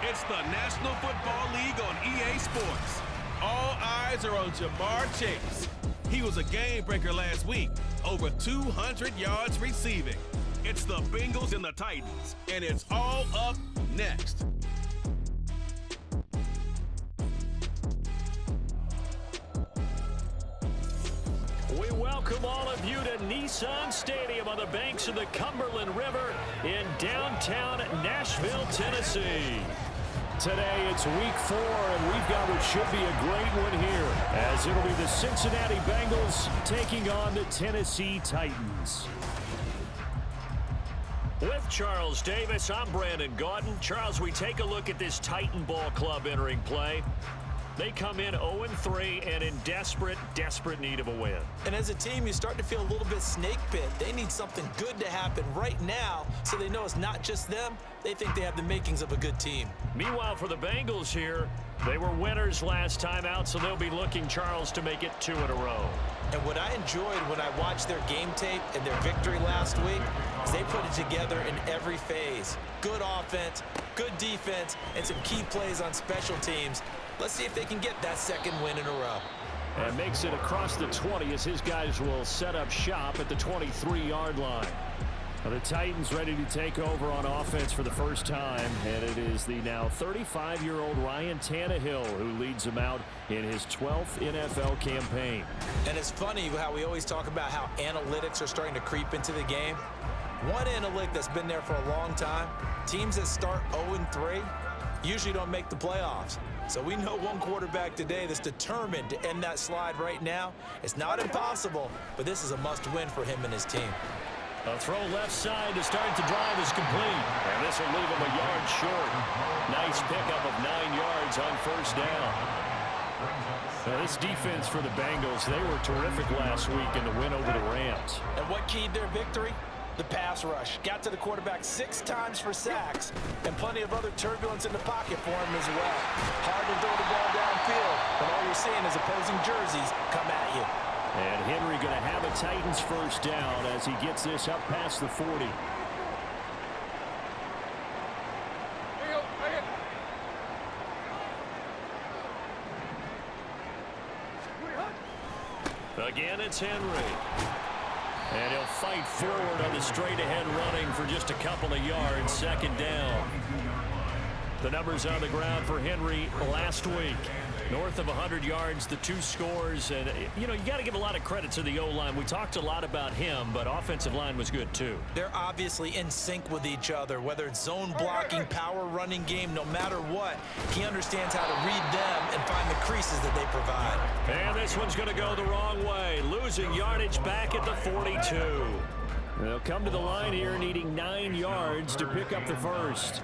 It's the National Football League on EA Sports. All eyes are on Jamar Chase. He was a game breaker last week, over 200 yards receiving. It's the Bengals and the Titans, and it's all up next. We welcome all of you to Nissan Stadium on the banks of the Cumberland River in downtown Nashville, Tennessee. Today it's week 4, and we've got what should be a great one here, as it'll be the Cincinnati Bengals taking on the Tennessee Titans. With Charles Davis, I'm Brandon Gaudin. Charles, we take a look at this Titan ball club entering play. They come in 0-3 and in desperate need of a win. And as a team, you start to feel a little bit snake pit. They need something good to happen right now so they know it's not just them. They think they have the makings of a good team. Meanwhile, for the Bengals here, they were winners last time out, so they'll be looking, Charles, to make it 2 in a row. And what I enjoyed when I watched their game tape and their victory last week is they put it together in every phase. Good offense, good defense, and some key plays on special teams. Let's see if they can get that second win in a row. And makes it across the 20 as his guys will set up shop at the 23-yard line. Now the Titans ready to take over on offense for the first time, and it is the now 35-year-old Ryan Tannehill who leads them out in his 12th NFL campaign. And it's funny how we always talk about how analytics are starting to creep into the game. One analytic that's been there for a long time, teams that start 0-3 usually don't make the playoffs. So we know one quarterback today that's determined to end that slide right now. It's not impossible, but this is a must-win for him and his team. A throw left side to start the drive is complete. And this will leave him a yard short. Nice pickup of 9 yards on first down. Now this defense for the Bengals, they were terrific last week in the win over the Rams. And what keyed their victory? The pass rush. Got to the quarterback 6 times for sacks, and plenty of other turbulence in the pocket for him as well. Hard to throw the ball downfield, but all you're seeing is opposing jerseys come at you. And Henry going to have a Titans first down as he gets this up past the 40. Again, it's Henry. And he'll fight forward on the straight-ahead running for just a couple of yards. Second down. The numbers on the ground for Henry last week. North of 100 yards, the 2 scores. And, you know, you got to give a lot of credit to the O-line. We talked a lot about him, but offensive line was good, too. They're obviously in sync with each other, whether it's zone blocking, power running game, no matter what. He understands how to read them and find the creases that they provide. And this one's going to go the wrong way. Losing yardage back at the 42. They'll come to the line here needing 9 yards to pick up the first.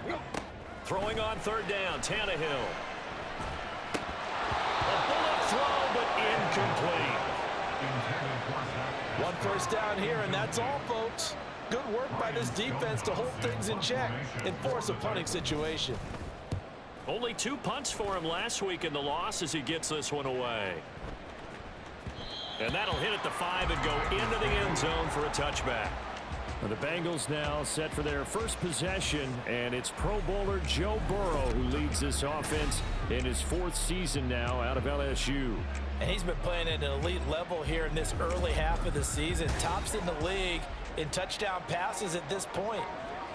Throwing on third down, Tannehill. A bullet throw, but incomplete. One first down here, and that's all, folks. Good work by this defense to hold things in check and force a punting situation. Only 2 punts for him last week in the loss as he gets this one away. And that'll hit at the 5 and go into the end zone for a touchback. The Bengals now set for their first possession, and it's Pro Bowler Joe Burrow who leads this offense in his 4th season now out of LSU. And he's been playing at an elite level here in this early half of the season. Tops in the league in touchdown passes at this point.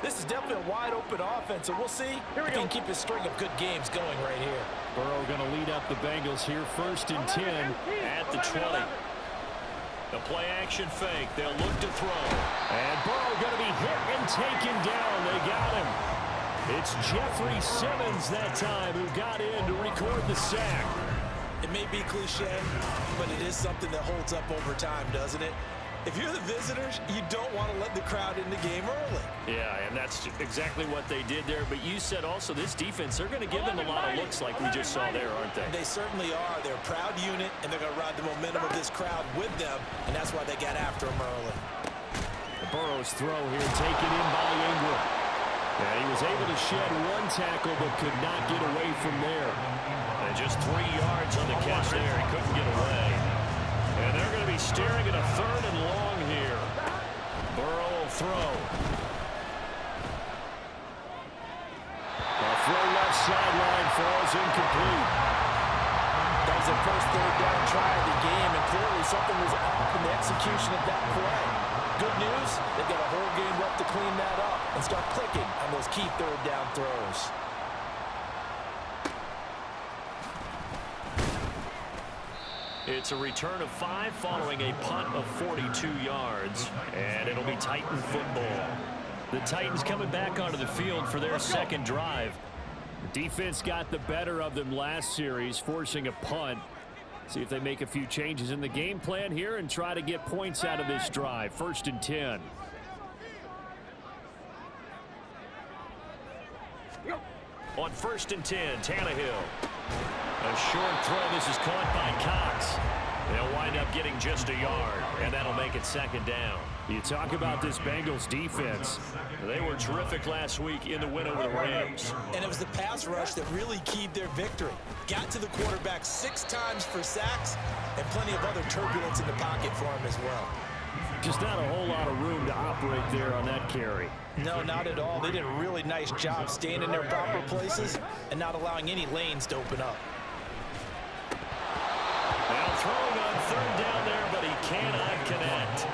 This is definitely a wide-open offense, and we'll see if he can keep his string of good games going right here. Burrow going to lead up the Bengals here, 1st and 10 at the 20. The play-action fake. They'll look to throw. And Burrow going to be hit and taken down. They got him. It's Jeffrey Simmons that time who got in to record the sack. It may be cliche, but it is something that holds up over time, doesn't it? If you're the visitors, you don't want to let the crowd in the game early. Yeah, and that's exactly what they did there. But you said also this defense, they're going to give them a lot of looks like we just saw there, aren't they? They certainly are. They're a proud unit, and they're going to ride the momentum of this crowd with them, and that's why they got after them early. Burrow's throw here taken in by Ingram. And he was able to shed 1 tackle but could not get away from there. And just 3 yards on the catch there. He couldn't get away. And they're going to be staring at a 3rd and long here. Burrow will throw. A throw left side incomplete. That was their first third down try of the game, and clearly something was off in the execution of that play. Good news, they've got a whole game left to clean that up and start clicking on those key third down throws. It's a return of 5 following a punt of 42 yards, and it'll be Titan football. The Titans coming back onto the field for their second drive. The defense got the better of them last series, forcing a punt. See if they make a few changes in the game plan here and try to get points out of this drive. 1st and 10. On 1st and 10, Tannehill. A short throw. This is caught by Cox. They'll wind up getting just a yard, and that'll make it 2nd down. You talk about this Bengals defense. They were terrific last week in the win over the Rams. And it was the pass rush that really keyed their victory. Got to the quarterback 6 times for sacks and plenty of other turbulence in the pocket for him as well. Just not a whole lot of room to operate there on that carry. No, not at all. They did a really nice job staying in their proper places and not allowing any lanes to open up. Now throwing on 3rd down there, but he cannot connect.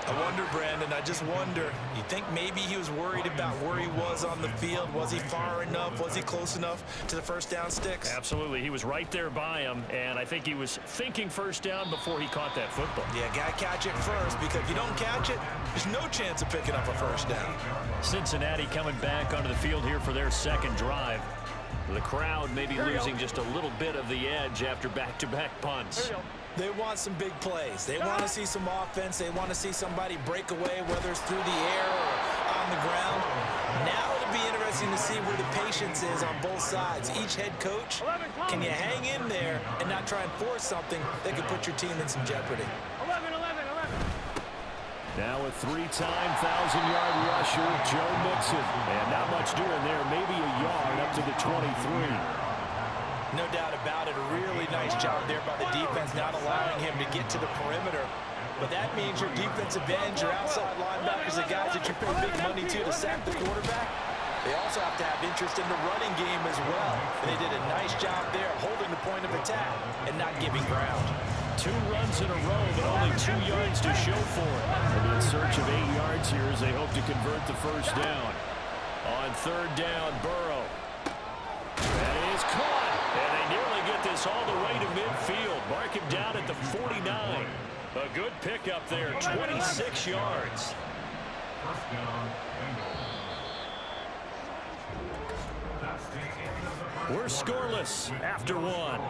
I wonder, Brandon, I just wonder, you think maybe he was worried about where he was on the field? Was he far enough? Was he close enough to the 1st down sticks? Absolutely. He was right there by him, and I think he was thinking 1st down before he caught that football. Yeah, got to catch it first, because if you don't catch it, there's no chance of picking up a 1st down. Cincinnati coming back onto the field here for their 2nd drive. The crowd may be losing just a little bit of the edge after back-to-back punts. They want some big plays. They want to see some offense. They want to see somebody break away, whether it's through the air or on the ground. Now it'll be interesting to see where the patience is on both sides. Each head coach, can you hang in there and not try and force something that could put your team in some jeopardy? 11. Now a 3-time 1,000-yard rusher, Joe Mixon. And not much doing there, maybe a yard up to the 23. No doubt about it. A really nice job there by the defense, not allowing him to get to the perimeter. But that means your defensive ends, your outside linebackers, the guys that you pay big money to sack the quarterback, they also have to have interest in the running game as well. And they did a nice job there of holding the point of attack and not giving ground. 2 runs in a row, but only 2 yards to show for it. They'll be in search of 8 yards here as they hope to convert the 1st down. On 3rd down, Burrow. That is caught. And they nearly get this all the way to midfield. Mark him down at the 49. A good pickup there, 26 yards. We're scoreless after 1.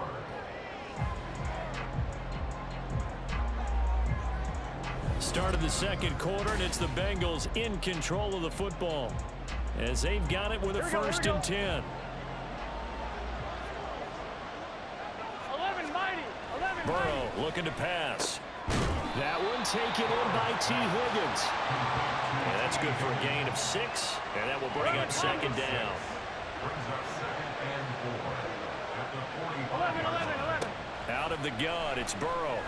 Start of the 2nd quarter, and it's the Bengals in control of the football as they've got it with a 1st and 10. 11 mighty. Burrow looking to pass. That one taken in by T. Higgins. And that's good for a gain of 6, and that will bring up 2nd down. 11. Out of the gun, it's Burrow.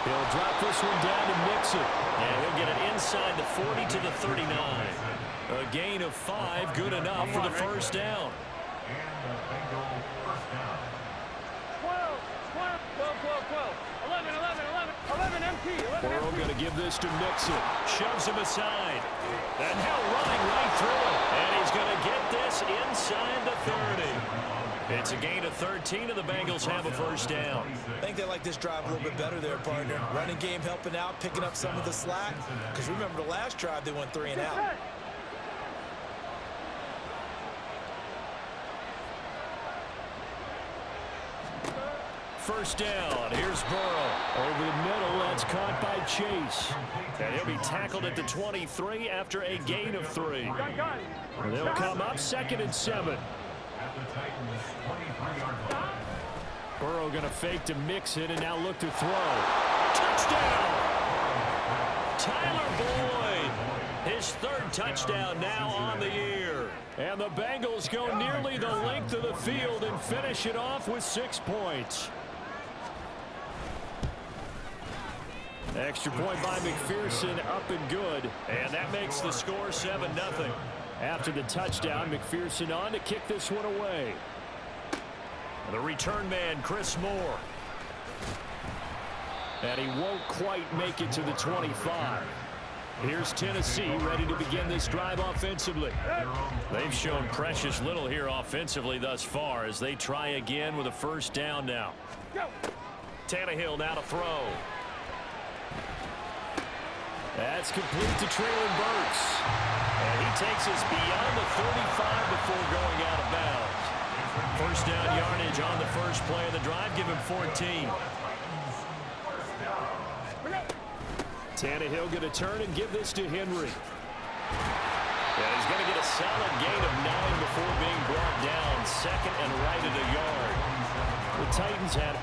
He'll drop this one down to Mixon. And he'll get it inside the 40 to the 39. A gain of 5, good enough for the 1st down. 12. 11 empty. Burrow going to give this to Mixon. Shoves him aside. And now running right through it. And he's going to get this inside the 30. It's a gain of 13, and the Bengals have a 1st down. I think they like this drive a little bit better there, partner. Running game helping out, picking up some of the slack. Because remember, the last drive, they went 3 and out. First down. Here's Burrow. Over the middle, that's caught by Chase. And he'll be tackled at the 23 after a gain of 3. They'll come up 2nd and 7. Burrow going to fake to Mixon and now look to throw. Touchdown! Tyler Boyd. His 3rd touchdown now on the year. And the Bengals go nearly the length of the field and finish it off with 6 points. Extra point by McPherson, up and good. And that makes the score 7-0. After the touchdown, McPherson on to kick this one away. The return man, Chris Moore. And he won't quite make it to the 25. Here's Tennessee ready to begin this drive offensively. They've shown precious little here offensively thus far as they try again with a first down now. Tannehill now to throw. That's complete to Traylon Burks. And he takes us beyond the 35 before going out of bounds. First down yardage on the first play of the drive. Give him 14. Tannehill going to turn and give this to Henry. And he's going to get a solid gain of 9 before being brought down. Second and right at a yard. The Titans had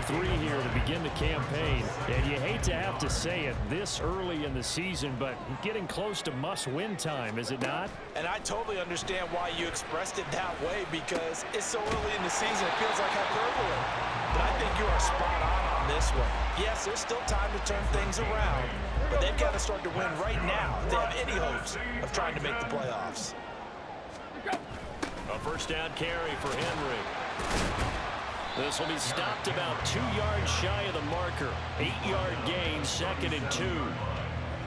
0-3 here to begin the campaign. And you hate to have to say it this early in the season, but getting close to must-win time, is it not? And I totally understand why you expressed it that way, because it's so early in the season, it feels like hyperbole. But I think you are spot on this one. Yes, there's still time to turn things around, but they've got to start to win right now if they have any hopes of trying to make the playoffs. A first down carry for Henry. This will be stopped about 2 yards shy of the marker. 8-yard gain, 2nd and 2.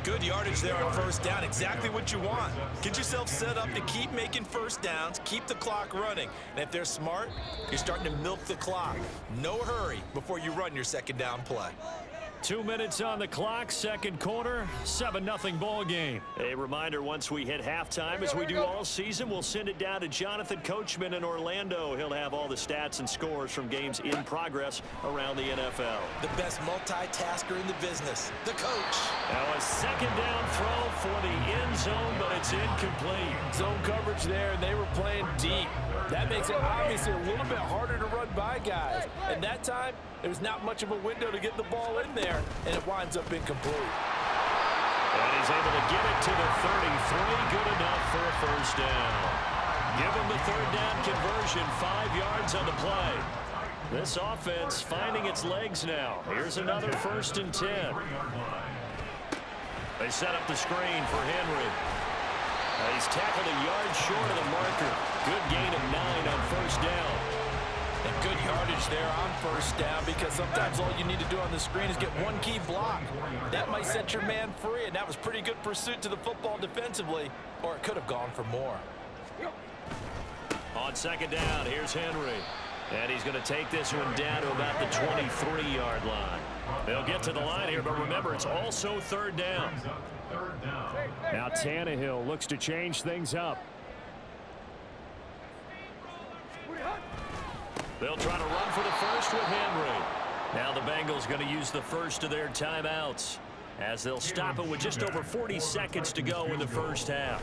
Good yardage there on first down. Exactly what you want. Get yourself set up to keep making first downs, keep the clock running. And if they're smart, you're starting to milk the clock. No hurry before you run your second down play. 2 minutes on the clock, second quarter, 7-0 ball game. A reminder, once we hit halftime, as we do all season, we'll send it down to Jonathan Coachman in Orlando. He'll have all the stats and scores from games in progress around the NFL. The best multitasker in the business, the coach. Now a second down throw for the end zone, but it's incomplete. Zone coverage there, and they were playing deep. That makes it obviously a little bit harder to run by guys. And that time, there's not much of a window to get the ball in there, and it winds up incomplete. And he's able to get it to the 33. Good enough for a first down. Give him the third down conversion, 5 yards on the play. This offense finding its legs now. Here's another 1st and 10. They set up the screen for Henry. He's tackled a yard short of the marker. Good gain of 9 on first down. And good yardage there on first down, because sometimes all you need to do on the screen is get one key block. That might set your man free, and that was pretty good pursuit to the football defensively, or it could have gone for more. On second down, here's Henry. And he's going to take this one down to about the 23-yard line. They'll get to the line here, but remember, it's also third down. Now Tannehill looks to change things up. They'll try to run for the first with Henry. Now the Bengals going to use the first of their timeouts as they'll stop it with just over 40 seconds to go in the first half.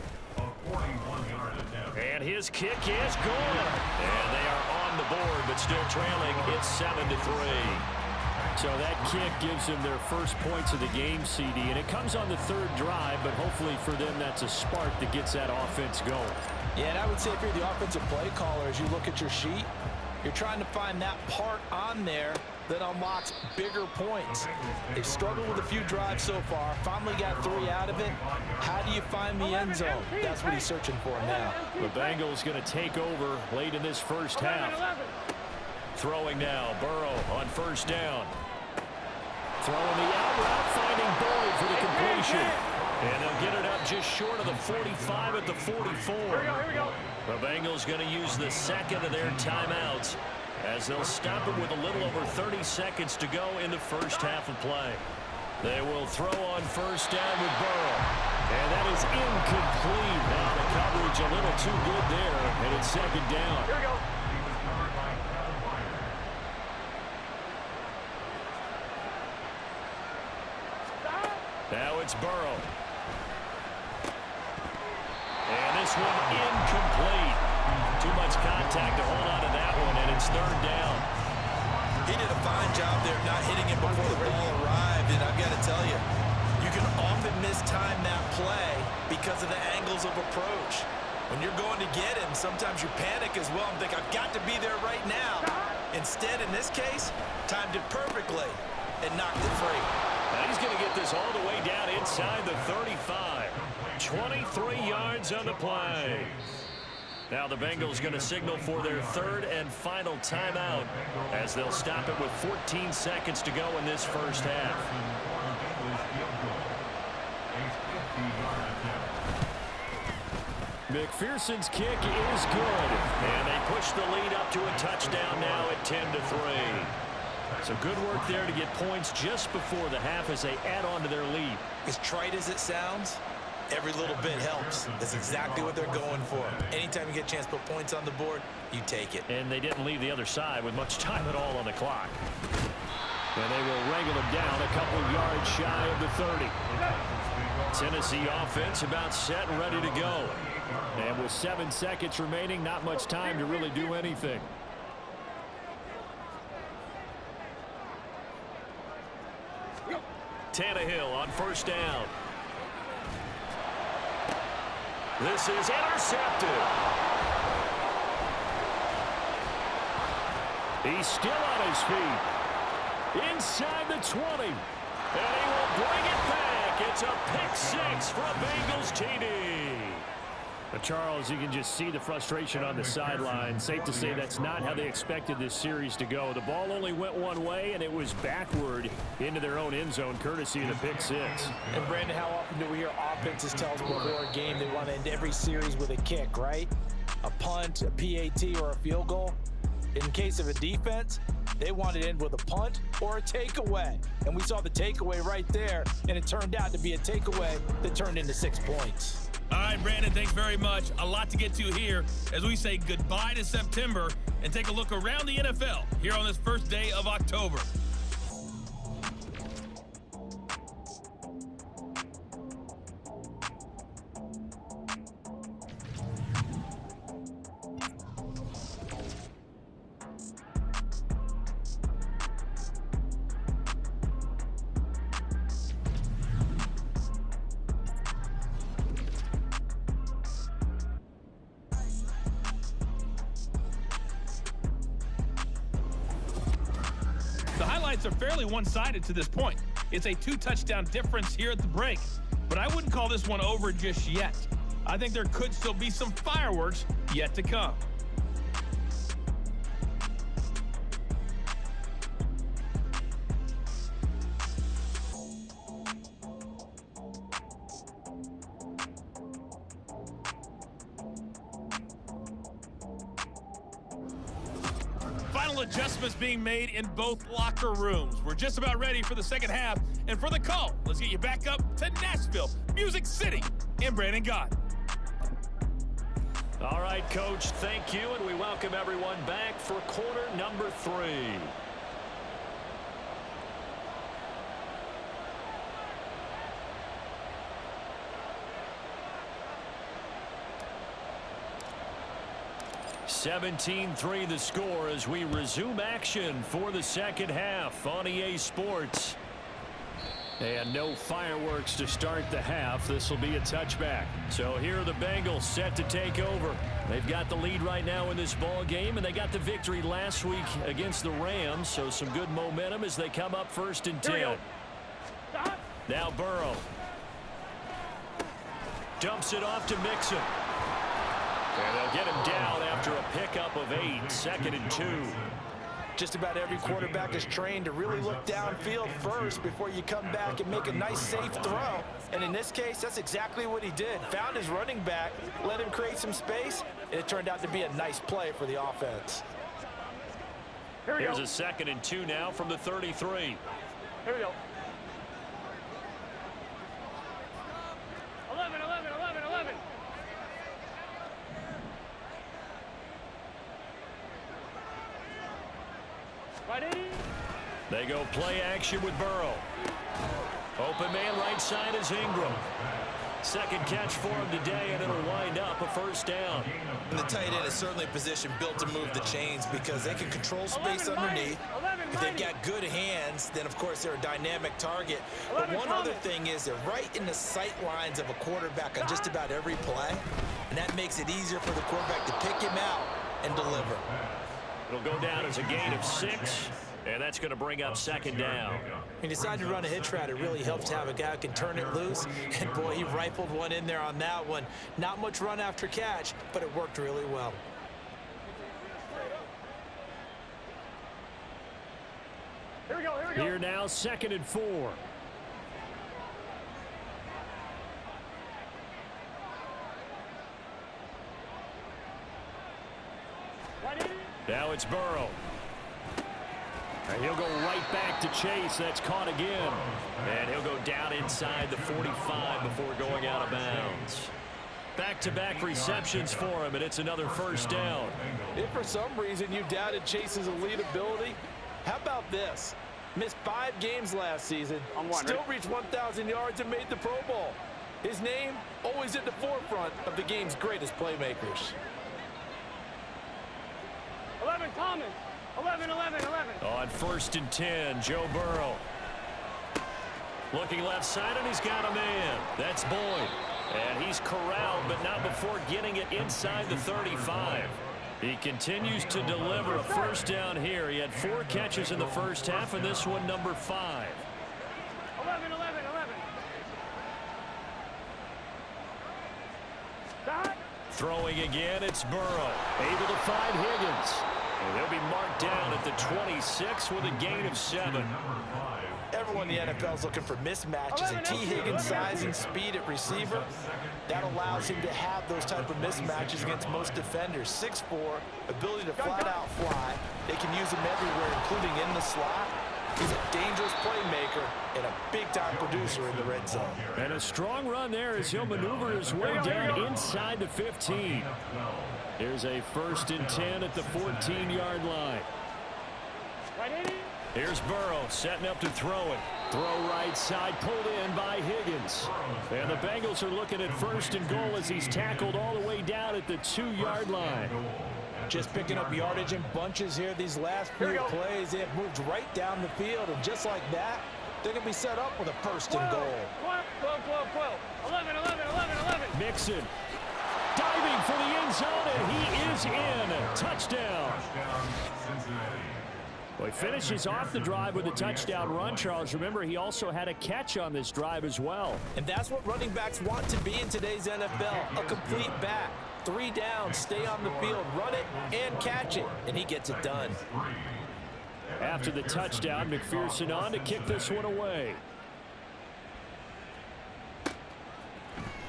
And his kick is good. And they are on the board, but still trailing. It's 7-3. So that kick gives them their first points of the game, CD, and it comes on the third drive, but hopefully for them that's a spark that gets that offense going. Yeah, and I would say if you're the offensive play caller, as you look at your sheet, you're trying to find that part on there that unlocks bigger points. They've struggled with a few drives so far, finally got 3 out of it. How do you find the end zone? That's what he's searching for now. The Bengals going to take over late in this first half. Throwing now, Burrow on first down. Throwing the out route, finding Boyd for the completion. And they'll get it up just short of the 45 at the 44. The Bengals going to use the second of their timeouts as they'll stop it with a little over 30 seconds to go in the first half of play. They will throw on first down with Burrow. And that is incomplete. Now the coverage a little too good there, and it's second down. Here we go. Now it's Burrow. And this one incomplete. Too much contact to hold on to that one, and it's third down. He did a fine job there not hitting it before the ball arrived, and I've got to tell you, you can often mistime that play because of the angles of approach. When you're going to get him, sometimes you panic as well and think, I've got to be there right now. Instead, in this case, timed it perfectly and knocked it free. Now he's going to get this all the way down inside the 35. 23 yards on the play. Now the Bengals going to signal for their third and final timeout as they'll stop it with 14 seconds to go in this first half. McPherson's kick is good. And they push the lead up to a touchdown now at 10-3. So good work there to get points just before the half as they add on to their lead. As trite as it sounds, every little bit helps. That's exactly what they're going for. Anytime you get a chance to put points on the board, you take it. And they didn't leave the other side with much time at all on the clock. And they will wrangle them down a couple yards shy of the 30. Tennessee offense about set and ready to go. And with 7 seconds remaining, not much time to really do anything. Tannehill on first down. This is intercepted. He's still on his feet. Inside the 20. And he will bring it back. It's a pick six for a Bengals TD. But Charles, you can just see the frustration on the sideline. Safe to say that's not how they expected this series to go. The ball only went one way, and it was backward into their own end zone, courtesy of the pick six. And, Brandon, how often do we hear offenses tell us before a game they want to end every series with a kick, right? A punt, a PAT, or a field goal. In case of a defense, they want to end with a punt or a takeaway. And we saw the takeaway right there, and it turned out to be a takeaway that turned into 6 points. All right, Brandon, thanks very much. A lot to get to here as we say goodbye to September and take a look around the NFL here on this first day of October. The highlights are fairly one-sided to this point. It's a 2-touchdown difference here at the break, but I wouldn't call this one over just yet. I think there could still be some fireworks yet to come. Final adjustments being made in both locker rooms. We're just about ready for the second half. And for the call, let's get you back up to Nashville, Music City, and Brandon Gott. All right, Coach, thank you, and we welcome everyone back for quarter number 3. (17-3) the score as we resume action for the second half on EA Sports. And no fireworks to start the half. This will be a touchback. So here are the Bengals set to take over. They've got the lead right now in this ball game, and they got the victory last week against the Rams. So some good momentum as they come up 1st and 10. Now Burrow dumps it off to Mixon. And they'll get him down after a pickup of 8, 2nd and 2. Just about every quarterback is trained to really look downfield first before you come back and make a nice, safe throw. And in this case, that's exactly what he did. Found his running back, let him create some space, and it turned out to be a nice play for the offense. Here's a 2nd and 2 now from the 33. Here we go. 11. They go play action with Burrow. Open man right side is Ingram. Second catch for him today, and it'll wind up a first down. And the tight end is certainly a position built to move the chains because they can control space underneath. If they've got good hands, then of course they're a dynamic target. But one other thing is they're right in the sight lines of a quarterback on just about every play, and that makes it easier for the quarterback to pick him out and deliver. It'll go down as a gain of 6. And that's going to bring up second down. He decided to run a hitch route. It really helps to have a guy who can turn it loose. And, boy, he rifled one in there on that one. Not much run after catch, but it worked really well. Here we go, here we go. Here now, 2nd and 4. Now it's Burrow. And he'll go right back to Chase. That's caught again. And he'll go down inside the 45 before going out of bounds. Back-to-back receptions for him, and it's another first down. If for some reason you doubted Chase's elite ability, how about this? Missed 5 games last season, still reached 1,000 yards and made the Pro Bowl. His name always at the forefront of the game's greatest playmakers. 11, Thomas. 11. On 1st and 10, Joe Burrow. Looking left side, and he's got a man. That's Boyd. And he's corralled, but not before getting it inside the 35. He continues to deliver a first down here. He had 4 catches in the first half, and this one number 5. 11. Throwing again, it's Burrow. Able to find Higgins. And he'll be marked down at the 26 with a gain of 7. Everyone in the NFL is looking for mismatches, and T. Higgins' size and speed at receiver, that allows him to have those type of mismatches against most defenders. 6'4", ability to flat out fly. They can use him everywhere, including in the slot. He's a dangerous playmaker and a big-time producer in the red zone. And a strong run there as he'll maneuver his way down inside the 15. Here's a 1st and 10 at the 14-yard line. Here's Burrow setting up to throw it. Throw right side, pulled in by Higgins. And the Bengals are looking at 1st and goal as he's tackled all the way down at the 2-yard line. Just picking up yardage in bunches here. These last few plays, they have moved right down the field. And just like that, they're going to be set up with a 1st and goal. 12. 11. Mixon diving for the end zone, and he is in. Touchdown. Well, he finishes off the drive with a touchdown run, Charles. Remember, he also had a catch on this drive as well. And that's what running backs want to be in today's NFL, a complete back. 3 downs, stay on the field, run it, and catch it, and he gets it done. After the touchdown, McPherson on to kick this one away.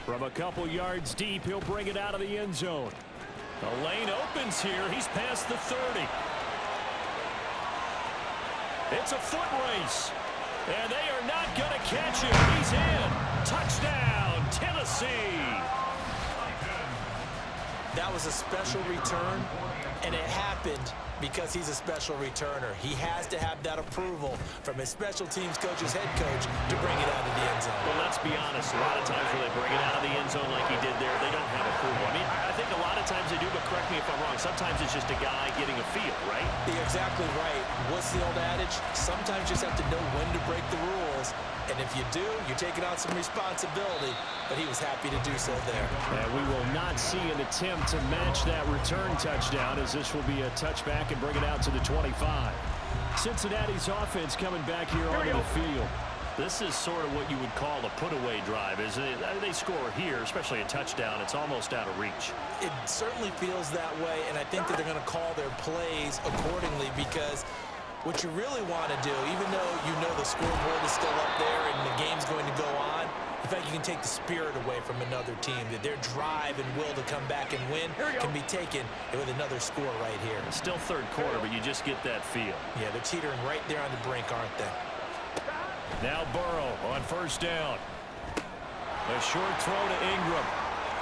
From a couple yards deep, he'll bring it out of the end zone. The lane opens here. He's past the 30. It's a foot race, and they are not going to catch him. He's in. Touchdown, Tennessee. That was a special return, and it happened because he's a special returner. He has to have that approval from his special teams coach's head coach to bring it out of the end zone. Well, let's be honest. A lot of times when they bring it out of the end zone like he did there, they don't have approval. I mean, I think a lot of times they do, but correct me if I'm wrong. Sometimes it's just a guy getting a feel, right? You're exactly right. What's the old adage? Sometimes you just have to know when to break the rules. And if you do, you're taking on some responsibility. But he was happy to do so there. And we will not see an attempt to match that return touchdown, as this will be a touchback and bring it out to the 25. Cincinnati's offense coming back here onto the field. This is sort of what you would call a put-away drive, isn't it? They score here, especially a touchdown. It's almost out of reach. It certainly feels that way, and I think that they're going to call their plays accordingly, because what you really want to do, even though you know the scoreboard is still up there and the game's going to go on, in fact, you can take the spirit away from another team, that their drive and will to come back and win can be taken with another score right here. It's still third quarter, but you just get that feel. Yeah, they're teetering right there on the brink, aren't they? Now Burrow on 1st down. A short throw to Ingram.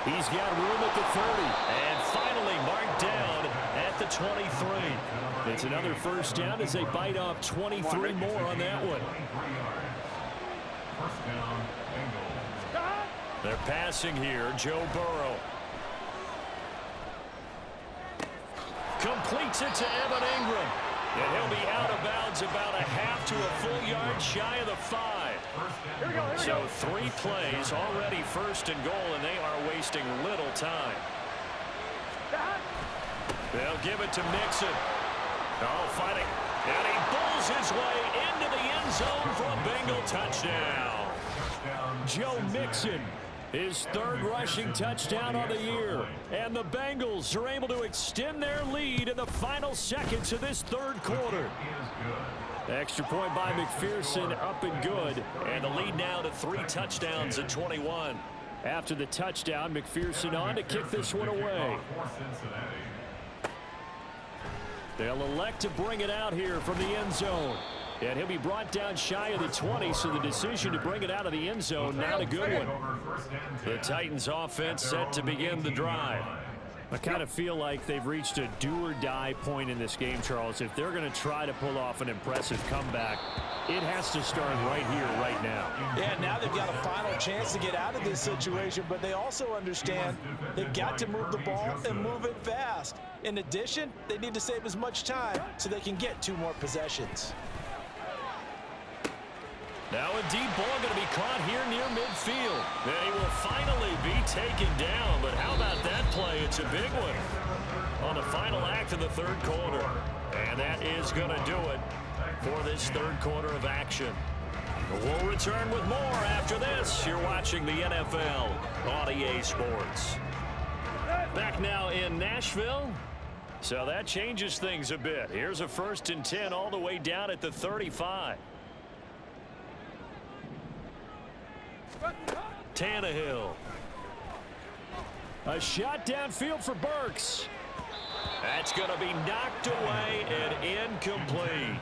He's got room at the 30. And finally marked down at the 23. It's another 1st down as they bite off 23 more on that one. They're passing here. Joe Burrow. Completes it to Evan Ingram. And he'll be out of bounds about a half to a full yard shy of the 5. So 3 plays, already 1st and goal, and they are wasting little time. They'll give it to Mixon. Oh, fighting. And he bulls his way into the end zone for a Bengal touchdown. Joe Mixon, his third rushing touchdown on the year. And the Bengals are able to extend their lead in the final seconds of this third quarter. Extra point by McPherson, up and good. And the lead now to 3 touchdowns at 21. After the touchdown, McPherson on to kick this one away. They'll elect to bring it out here from the end zone. And he'll be brought down shy of the 20, so the decision to bring it out of the end zone, not a good one. The Titans offense set to begin the drive. I kind of feel like they've reached a do-or-die point in this game, Charles. If they're going to try to pull off an impressive comeback, it has to start right here, right now. Yeah, now they've got a final chance to get out of this situation, but they also understand they've got to move the ball and move it fast. In addition, they need to save as much time so they can get 2 more possessions. Now a deep ball going to be caught here near midfield. And he will finally be taken down. But how about that play? It's a big one on the final act of the third quarter. And that is going to do it for this third quarter of action. We'll return with more after this. You're watching the NFL on EA Sports. Back now in Nashville. So that changes things a bit. Here's a 1st and 10 all the way down at the 35. Tannehill. A shot downfield for Burks. That's going to be knocked away and incomplete.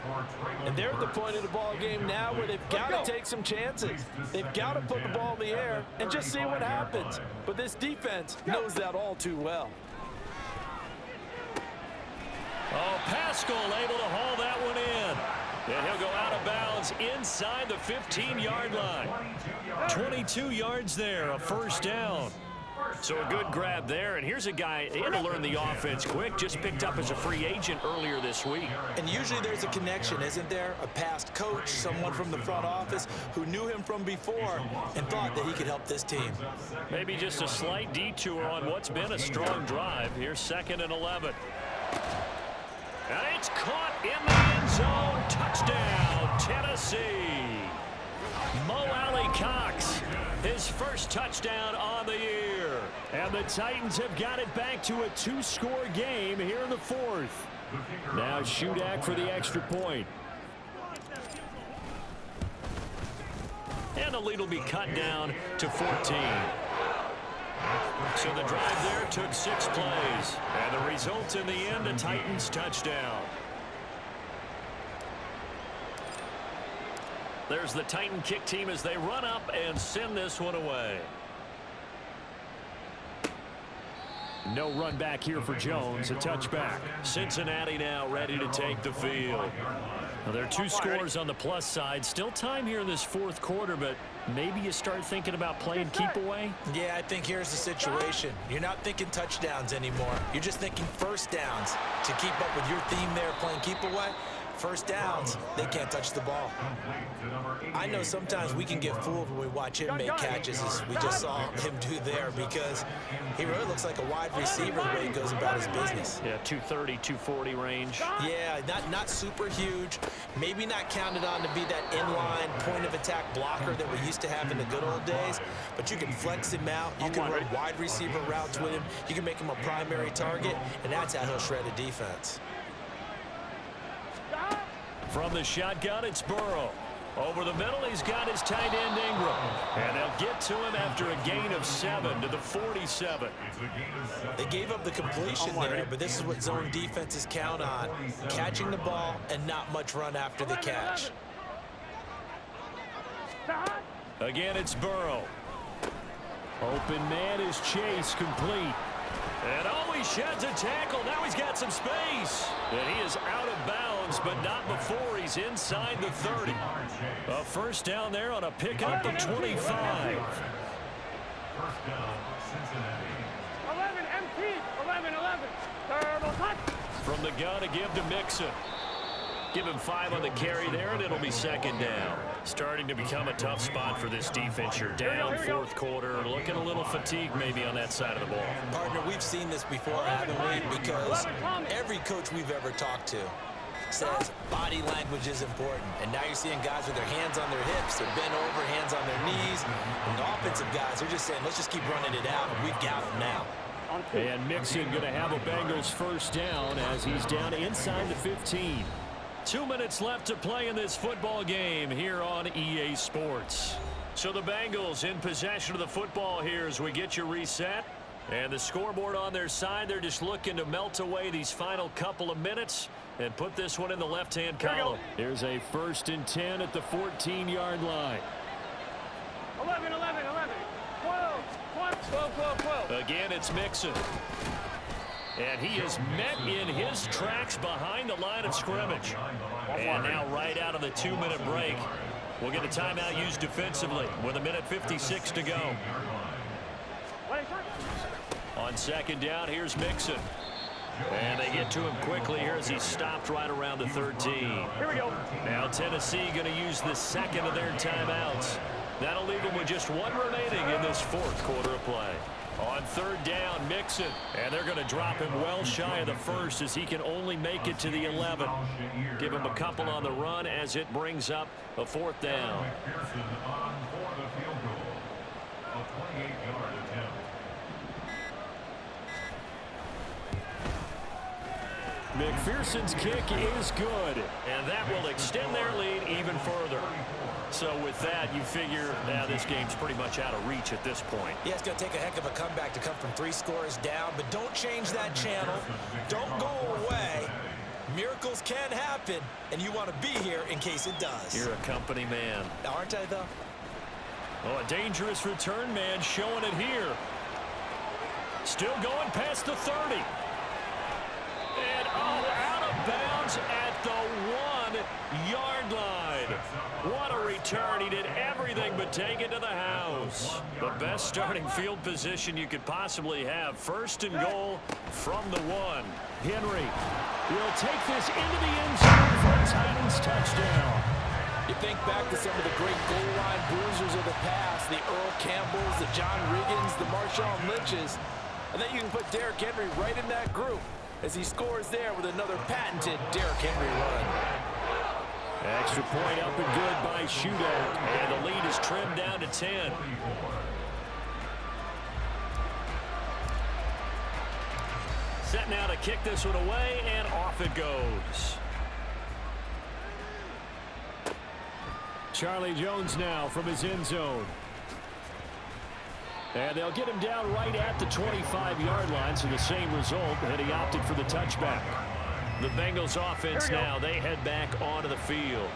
And they're at the point of the ball game now where they've got to take some chances. They've got to put the ball in the air and just see what happens. But this defense knows that all too well. Oh, Pascal able to haul that one in. And he'll go out of bounds inside the 15-yard line. 22 yards there, a 1st down. So a good grab there. And here's a guy, he had to learn the offense quick, just picked up as a free agent earlier this week. And usually there's a connection, isn't there? A past coach, someone from the front office who knew him from before and thought that he could help this team. Maybe just a slight detour on what's been a strong drive. Here's 2nd and 11. And it's caught in the end zone. Touchdown, Tennessee. Mo Alley-Cox, his first touchdown on the year. And the Titans have got it back to a 2-score game here in the 4th. Now Shudak for the extra point. And the lead will be cut down to 14. So the drive there took 6 plays. And the result in the end, a Titans touchdown. There's the Titan kick team as they run up and send this one away. No run back here for Jones, a touchback. Cincinnati now ready to take the field. Well, there are 2 scores on the plus side. Still time here in this 4th quarter, but maybe you start thinking about playing keep away? Yeah, I think here's the situation. You're not thinking touchdowns anymore. You're just thinking 1st downs. To keep up with your theme there, playing keep away, 1st downs, they can't touch the ball. I know sometimes we can get fooled when we watch him make catches, as we just saw him do there, because he really looks like a wide receiver the way he goes about his business. Yeah, 230, 240 range. Yeah, not super huge. Maybe not counted on to be that inline point-of-attack blocker that we used to have in the good old days, but you can flex him out. You can run wide receiver routes with him. You can make him a primary target, and that's how he'll shred a defense. From the shotgun, it's Burrow. Over the middle, he's got his tight end Ingram. And they'll get to him after a gain of 7 to the 47. They gave up the completion there, but this is what zone defenses count on. Catching the ball and not much run after the catch. Again, it's Burrow. Open man is Chase, complete. And oh, he sheds a tackle. Now he's got some space. And he is out of bounds, but not before he's inside the 30. A 1st down there on a pickup of 25. 11 MT, 11. Turbo touch. From the gun to give to Mixon. Give him 5 on the carry there, and it'll be 2nd down. Starting to become a tough spot for this defense. You're down 4th quarter, looking a little fatigued maybe on that side of the ball. Partner, we've seen this before, haven't we? Because every coach we've ever talked to says body language is important. And now you're seeing guys with their hands on their hips, they're bent over, hands on their knees. And the offensive guys are just saying, let's just keep running it out, and we've got them now. And Mixon going to have a Bengals first down as he's down inside the 15. 2 minutes left to play in this football game here on EA Sports. So the Bengals in possession of the football here as we get you reset. And the scoreboard on their side, they're just looking to melt away these final couple of minutes and put this one in the left-hand column. Here's a 1st and 10 at the 14-yard line. 11, 11, 11, 12, 12, 12, 12. Again, it's Mixon. And he is met in his tracks behind the line of scrimmage. And now right out of the 2-minute break, we'll get a timeout used defensively with 1:56 to go. On 2nd down, here's Mixon. And they get to him quickly here as he's stopped right around the 13. Here we go. Now Tennessee going to use the 2nd of their timeouts. That'll leave them with just 1 remaining in this 4th quarter of play. On 3rd down, Mixon. And they're going to drop him well shy of the 1st as he can only make it to the 11. Give him a couple on the run as it brings up a 4th down. McPherson's kick is good, and that will extend their lead even further. So with that, you figure now this game's pretty much out of reach at this point. Yeah, it's going to take a heck of a comeback to come from 3 scores down, but don't change that channel. Don't go away. Miracles can happen, and you want to be here in case it does. You're a company man. Aren't I, though? Oh, a dangerous return man showing it here. Still going past the 30. And out of bounds at the 1-yard line. What a return. He did everything but take it to the house. The best starting field position you could possibly have. 1st and goal from the 1. Henry will take this into the end zone for a Titans touchdown. You think back to some of the great goal line bruisers of the past, the Earl Campbells, the John Riggins, the Marshawn Lynches. And then you can put Derrick Henry right in that group as he scores there with another patented Derrick Henry run. Extra point up and good by Shootout. And the lead is trimmed down to 10. Set now to kick this one away, and off it goes. Charlie Jones now from his end zone. And they'll get him down right at the 25-yard line, so the same result, and he opted for the touchback. The Bengals offense now, they head back onto the field.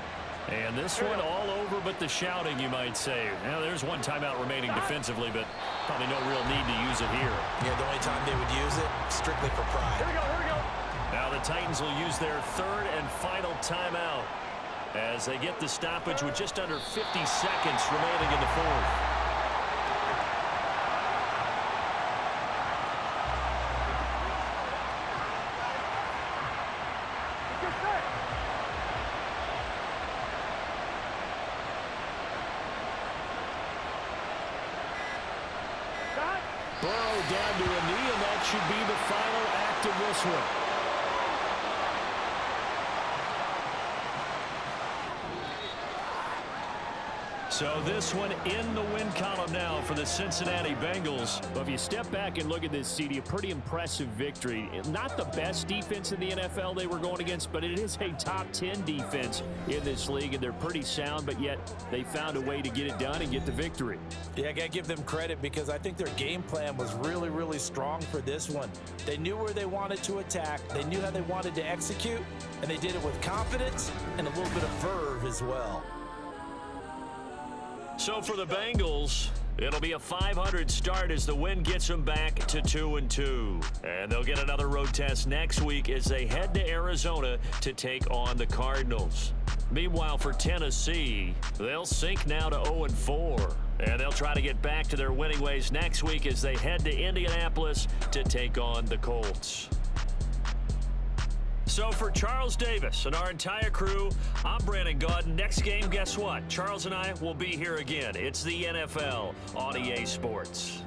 And this one all over but the shouting, you might say. Now, there's 1 timeout remaining defensively, but probably no real need to use it here. Yeah, the only time they would use it, strictly for pride. Here we go, here we go. Now the Titans will use their 3rd and final timeout as they get the stoppage with just under 50 seconds remaining in the 4th. Burrow down to a knee, and that should be the final act of this one. So this one in the win column now for the Cincinnati Bengals. But if you step back and look at this, CD, a pretty impressive victory. Not the best defense in the NFL they were going against, but it is a top 10 defense in this league, and they're pretty sound, but yet they found a way to get it done and get the victory. Yeah, I got to give them credit because I think their game plan was really, really strong for this one. They knew where they wanted to attack. They knew how they wanted to execute, and they did it with confidence and a little bit of verve as well. So for the Bengals, it'll be a 500 start as the win gets them back to 2-2. And they'll get another road test next week as they head to Arizona to take on the Cardinals. Meanwhile, for Tennessee, they'll sink now to 0-4. And they'll try to get back to their winning ways next week as they head to Indianapolis to take on the Colts. So for Charles Davis and our entire crew, I'm Brandon Gaudin. Next game, guess what? Charles and I will be here again. It's the NFL on EA Sports.